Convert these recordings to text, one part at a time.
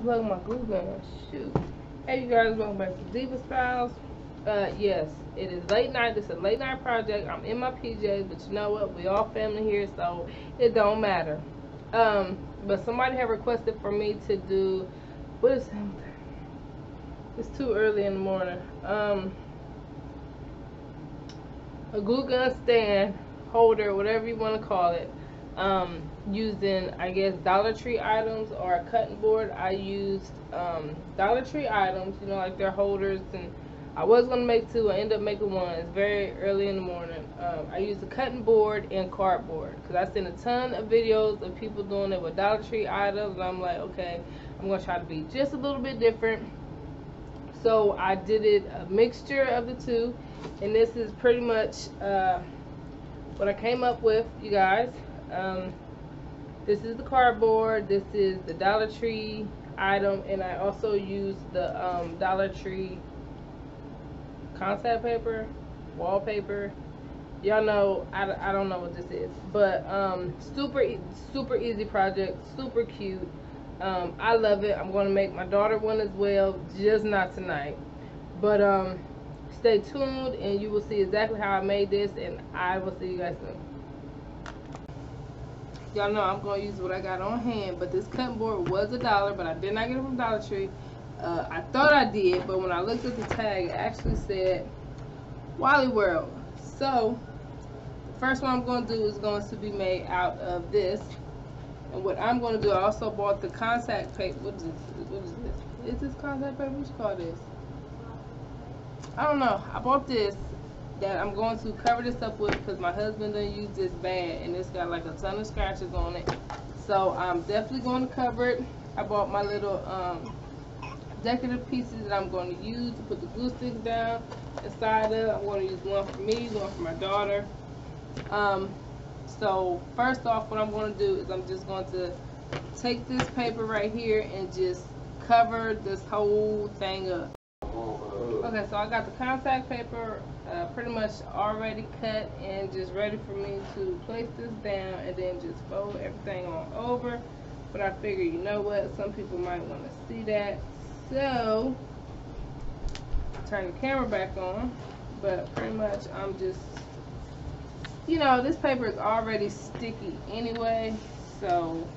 unplug my glue gun. Shoot. Hey you guys, welcome back to Diva Styles. Yes, it is late night. It's a late night project. I'm in my PJs, but you know what? We all family here, so it don't matter. But somebody had requested for me to do, what is it? It's too early in the morning. A glue gun stand, holder, whatever you want to call it. Using, I guess, Dollar Tree items or a cutting board. I used Dollar Tree items, you know, like their holders, and I was going to make two. I ended up making one. It's very early in the morning. I used a cutting board and cardboard because I seen a ton of videos of people doing it with Dollar Tree items, and I'm like, okay, I'm going to try to be just a little bit different. So I did it a mixture of the two, and this is pretty much what I came up with, you guys. This is the cardboard, this is the Dollar Tree item, and I also used the Dollar Tree contact paper, wallpaper. Y'all know, I don't know what this is, but super easy project, super cute. I love it. I'm going to make my daughter one as well, just not tonight. But stay tuned and you will see exactly how I made this, and I will see you guys soon. Y'all know I'm going to use what I got on hand, but this cutting board was $1, but I did not get it from Dollar Tree. I thought I did, but when I looked at the tag, it actually said Wally World. So the first one I'm going to do is going to be made out of this. And what I'm going to do, I also bought the contact paper. What is this? What is this? Is this contact paper? What you call this? I don't know. I bought this that I'm going to cover this up with because my husband done used this bad and it's got like a ton of scratches on it. So I'm definitely going to cover it. I bought my little decorative pieces that I'm going to use to put the glue sticks down inside of. I'm going to use one for me, one for my daughter. So first off, what I'm going to do is I'm just going to take this paper right here and just cover this whole thing up. Okay, so I got the contact paper pretty much already cut and just ready for me to place this down and then just fold everything on over. But I figure, you know what, some people might want to see that. So, turn the camera back on. But pretty much I'm just, you know, this paper is already sticky anyway, so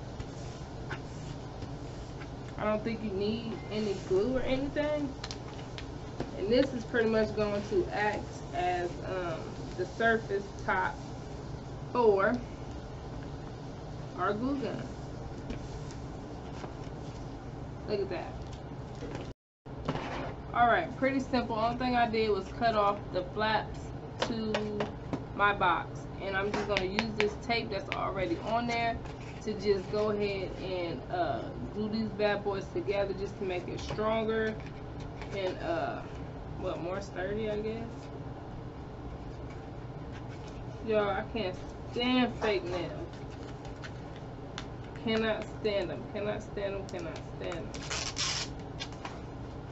I don't think you need any glue or anything. And this is pretty much going to act as the surface top for our glue gun. Look at that. Alright, pretty simple. Only thing I did was cut off the flaps to my box. And I'm just going to use this tape that's already on there to just go ahead and glue these bad boys together just to make it stronger and what, more sturdy, I guess. Y'all, I can't stand fake nails. Cannot stand them. Cannot stand them. Cannot stand them.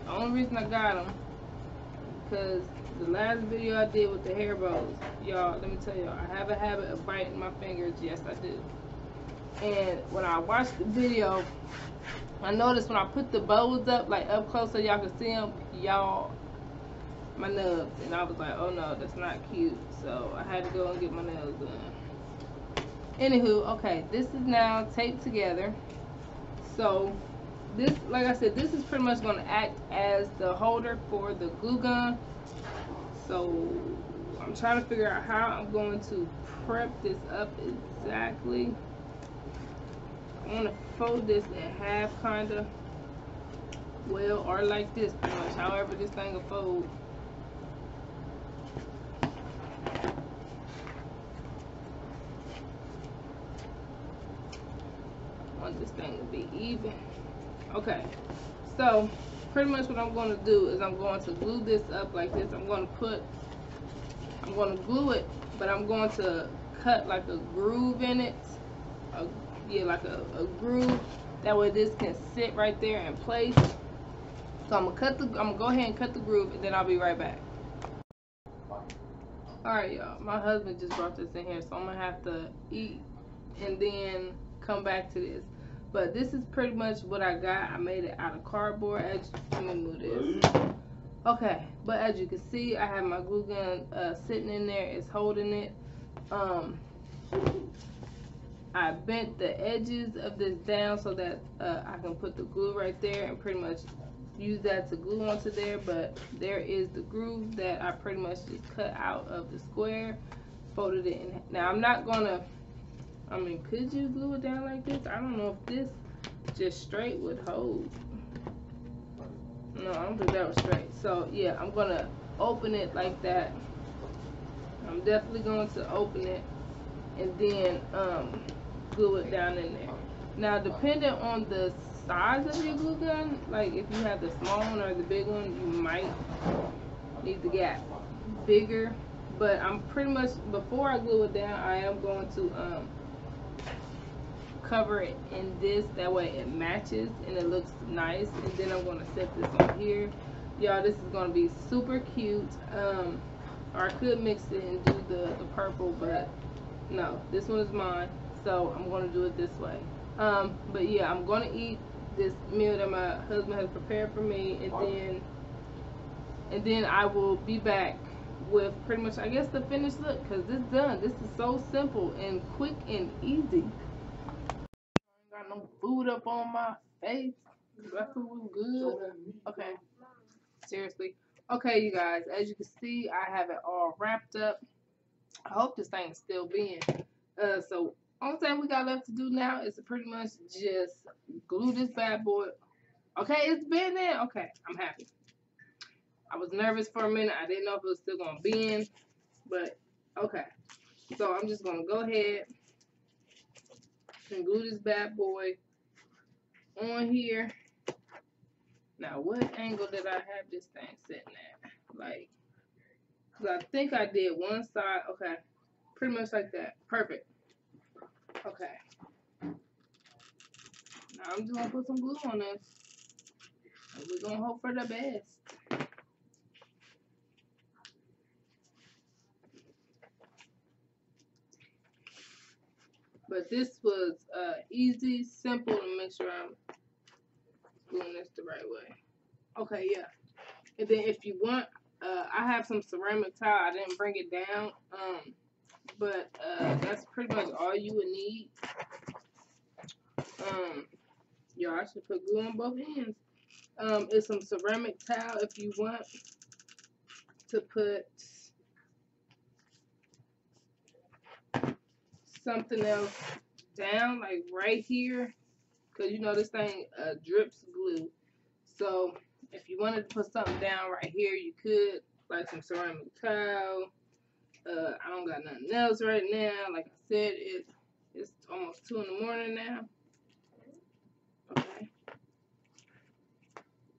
The only reason I got them because the last video I did with the hair bows, y'all, let me tell y'all, I have a habit of biting my fingers. Yes, I do. And when I watched the video, I noticed when I put the bows up, like up close so y'all can see them, y'all, my nubs, and I was like, oh no, that's not cute. So I had to go and get my nails done. Anywho, okay, this is now taped together. So this, like I said, this is pretty much going to act as the holder for the glue gun. So I'm trying to figure out how I'm going to prep this up exactly. I want to fold this in half, kind of. Well, or like this, pretty much, however this thing will fold. I want this thing to be even. Okay, so pretty much what I'm going to do is I'm going to glue this up like this. I'm going to glue it, but I'm going to cut like a groove in it. Yeah, like a groove. That way this can sit right there in place. So I'm gonna go ahead and cut the groove, and then I'll be right back. Alright, y'all, my husband just brought this in here, so I'm gonna have to eat and then come back to this. But this is pretty much what I got. I made it out of cardboard. Let me move this. Okay, but as you can see, I have my glue gun sitting in there. It's holding it. I bent the edges of this down so that I can put the glue right there and pretty much use that to glue onto there. But there is the groove that I pretty much just cut out of the square, folded it in. Now I'm not gonna, I mean, could you glue it down like this? I don't know if this just straight would hold. No, I don't think that was straight. So yeah, I'm gonna open it like that. I'm definitely going to open it and then glue it down in there. Now, depending on the size of your glue gun, like if you have the small one or the big one, you might need to get bigger. But I'm pretty much, before I glue it down, I am going to cover it in this, that way it matches and it looks nice. And then I'm going to set this on here. Y'all, this is going to be super cute. Or I could mix it and do the purple, but no, this one is mine, so I'm going to do it this way. But yeah, I'm going to eat this meal that my husband has prepared for me, and then I will be back with pretty much, I guess, the finished look, because this is done. This is so simple and quick and easy. I ain't got no food up on my face. That food was good. Okay, seriously. Okay, you guys, as you can see, I have it all wrapped up. I hope this thing's still being. So only thing we got left to do now is to pretty much just glue this bad boy. Okay, it's been in. Okay, I'm happy. I was nervous for a minute. I didn't know if it was still gonna be in, but okay. So I'm just gonna go ahead and glue this bad boy on here. Now, what angle did I have this thing sitting at? Like, cause I think I did one side. Okay, pretty much like that. Perfect. Okay. Now I'm just gonna put some glue on this. And we're gonna hope for the best. But this was easy, simple, to make sure I'm doing this the right way. Okay, yeah. And then if you want, I have some ceramic tile. I didn't bring it down, but that's pretty much all you would need. Y'all, I should put glue on both ends. It's some ceramic tile if you want to put something else down, like right here, because you know this thing drips glue. So if you wanted to put something down right here, you could, like some ceramic tile. I don't got nothing else right now. Like I said, it's almost 2 in the morning now. Okay.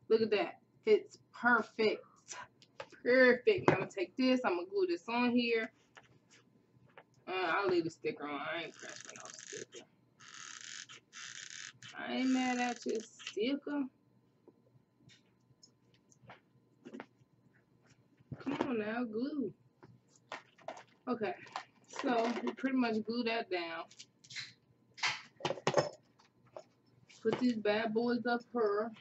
Look at that. It's perfect. Perfect. Now I'm going to take this. I'm going to glue this on here. I'll leave the sticker on. I ain't pressing no sticker. I ain't mad at you, sticker. Come on now, glue. Okay, so we pretty much glue that down. Put these bad boys up here.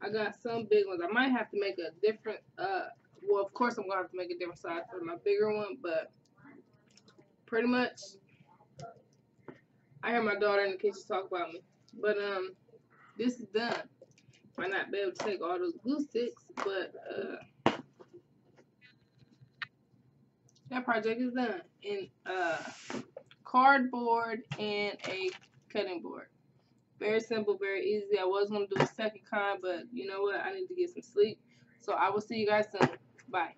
I got some big ones. I might have to make a different, well, of course I'm going to have to make a different size for my bigger one, but pretty much, I hear my daughter in the kitchen talk about me. But, this is done. Might not be able to take all those glue sticks, but, that project is done in, cardboard and a cutting board. Very simple, very easy. I was going to do a second kind, but you know what? I need to get some sleep. So I will see you guys soon. Bye.